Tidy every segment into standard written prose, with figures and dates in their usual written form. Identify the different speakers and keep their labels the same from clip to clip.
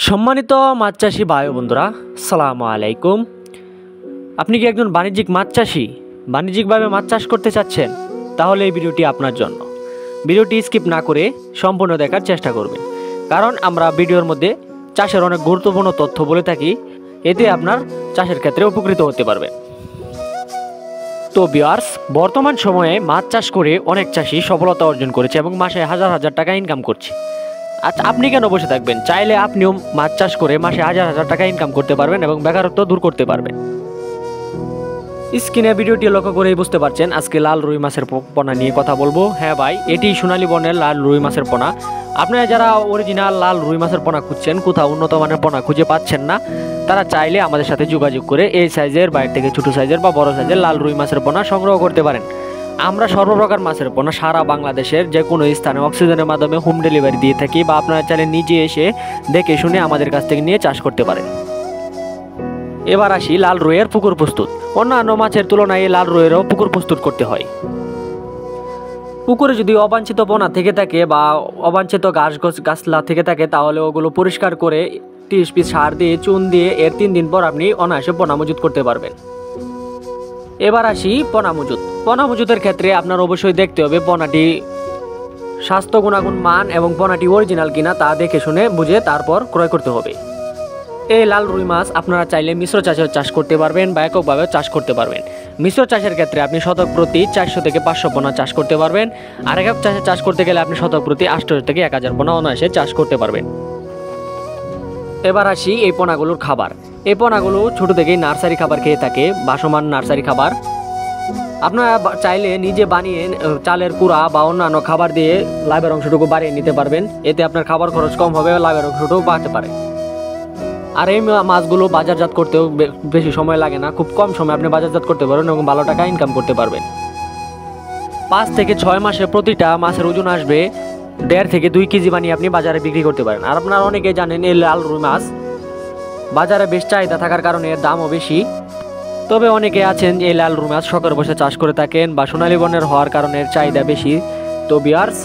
Speaker 1: সম্মানিত মাছ চাষি ভাই বন্ধুরা, আসসালামু আলাইকুম। আপনি কি একজন বাণিজ্যিক মাছ চাষি, বাণিজ্যিকভাবে মাছ চাষ করতে চাচ্ছেন? তাহলে এই ভিডিওটি আপনার জন্য। ভিডিওটি স্কিপ না করে সম্পূর্ণ দেখার চেষ্টা করবেন, কারণ আমরা ভিডিওর মধ্যে চাষের অনেক গুরুত্বপূর্ণ তথ্য বলে থাকি, এতে আপনার চাষের ক্ষেত্রে উপকৃত হতে পারবে। তো ভিউয়ার্স, বর্তমান সময়ে মাছ চাষ করে অনেক চাষি সফলতা অর্জন করেছে এবং মাসে হাজার হাজার টাকা ইনকাম করছে। আচ্ছা, আপনি কেন বসে থাকবেন? চাইলে আপনিও মাছ চাষ করে মাসে হাজার হাজার টাকা ইনকাম করতে পারবেন এবং বেকারত্ব দূর করতে পারবেন। স্ক্রিনে ভিডিওটি লক্ষ্য করেই বুঝতে পারছেন আজকে লাল রুই মাছের পোনা নিয়ে কথা বলবো। হ্যাঁ ভাই, এটি সোনালী বর্ণের লাল রুই মাছের পোনা। আপনারা যারা অরিজিনাল লাল রুই মাছের পোনা খুঁজছেন, কোথাও উন্নত মানের পোনা খুঁজে পাচ্ছেন না, তারা চাইলে আমাদের সাথে যোগাযোগ করে এই সাইজের, বাইরে থেকে ছোটো সাইজের বা বড় সাইজের লাল রুই মাছের পোনা সংগ্রহ করতে পারেন। আমরা সর্বপ্রকার মাছের পোনা সারা বাংলাদেশের যে কোনো স্থানে অক্সিজেনের মাধ্যমে হোম ডেলিভারি দিয়ে থাকি, বা আপনারা চাইলে নিজে এসে দেখে শুনে আমাদের কাছ থেকে নিয়ে চাষ করতে পারেন। এবার আসি লাল রুইয়ের পুকুর প্রস্তুত। অন্যান্য মাছের তুলনায় লাল রুইয়েরও পুকুর প্রস্তুত করতে হয়। পুকুরে যদি অবাঞ্ছিত পোনা থেকে থাকে বা অবাঞ্ছিত গাছলা থেকে থাকে, তাহলে ওগুলো পরিষ্কার করে 30 পিস সার দিয়ে চুন দিয়ে এর 3 দিন পর আপনি অনায়াসে পোনা মজুত করতে পারবেন। এবার আসি পোনা মজুত। পোনা মজুতের ক্ষেত্রে আপনার অবশ্যই দেখতে হবে পোনাটি স্বাস্থ্য গুণাগুণ মান এবং পোনাটি অরিজিনাল কিনা তা দেখে শুনে বুঝে তারপর ক্রয় করতে হবে। এই লাল রুই মাছ আপনারা চাইলে মিশ্র চাষেও চাষ করতে পারবেন বা এককভাবেও চাষ করতে পারবেন। মিশ্র চাষের ক্ষেত্রে আপনি শতক প্রতি 400 থেকে 500 পোনা চাষ করতে পারবেন, আর একক চাষে চাষ করতে গেলে আপনি শতক প্রতি 800 থেকে 1000 পোনা অনায়াসে চাষ করতে পারবেন। এবার আসি এই পোনাগুলোর খাবার। এই পোনাগুলো ছোট থেকেই নার্সারি খাবার খেয়ে থাকে, বাসমান নার্সারি খাবার। আপনারা চাইলে নিজে বানিয়ে চালের কুড়া বা অন্যান্য খাবার দিয়ে লাভের অংশটুকু বাড়িয়ে নিতে পারবেন। এতে আপনার খাবার খরচ কম হবে, লাভের অংশটুকু বাড়তে পারে। আর এই মাছগুলো বাজারজাত করতেও বেশি সময় লাগে না, খুব কম সময় আপনি বাজারজাত করতে পারবেন এবং ভালো টাকা ইনকাম করতে পারবেন। 5 থেকে 6 মাসে প্রতিটা মাছের ওজন আসবে 1.5 থেকে 2 কেজি বানিয়ে আপনি বাজারে বিক্রি করতে পারেন। আর আপনারা অনেকে জানেন এই লাল রুই মাছ বাজারে বেশ চাহিদা থাকার কারণে এর দামও বেশি। তবে অনেকে আছেন এই লাল রুই মাছ শখের বসে চাষ করে থাকেন বা সোনালী বর্ণের হওয়ার কারণে এর চাহিদা বেশি। তো ভিউয়ার্স,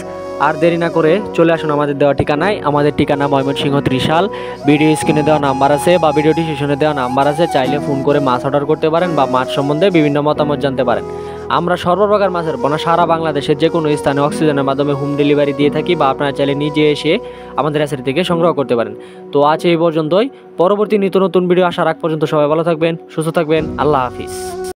Speaker 1: আর দেরি না করে চলে আসুন আমাদের দেওয়া ঠিকানায়। আমাদের ঠিকানা ময়মনসিংহ ত্রিশাল। ভিডিও স্ক্রিনে দেওয়া নাম্বার আছে বা ভিডিও ডিসক্রিপশনে দেওয়া নাম্বার আছে, চাইলে ফোন করে মাছ অর্ডার করতে পারেন বা মাছ সম্বন্ধে বিভিন্ন মতামত জানতে পারেন। আমরা সর্বপ্রকার মাছের পোনা সারা বাংলাদেশের যে কোনো স্থানে অক্সিজেনের মাধ্যমে হোম ডেলিভারি দিয়ে থাকি, বা আপনারা চাইলে নিজে এসে আমাদের হ্যাচারি থেকে সংগ্রহ করতে পারেন। তো আজ এই পর্যন্তই। পরবর্তী নিত্য নতুন ভিডিও আসার আগ পর্যন্ত সবাই ভালো থাকবেন, সুস্থ থাকবেন। আল্লাহ হাফিজ।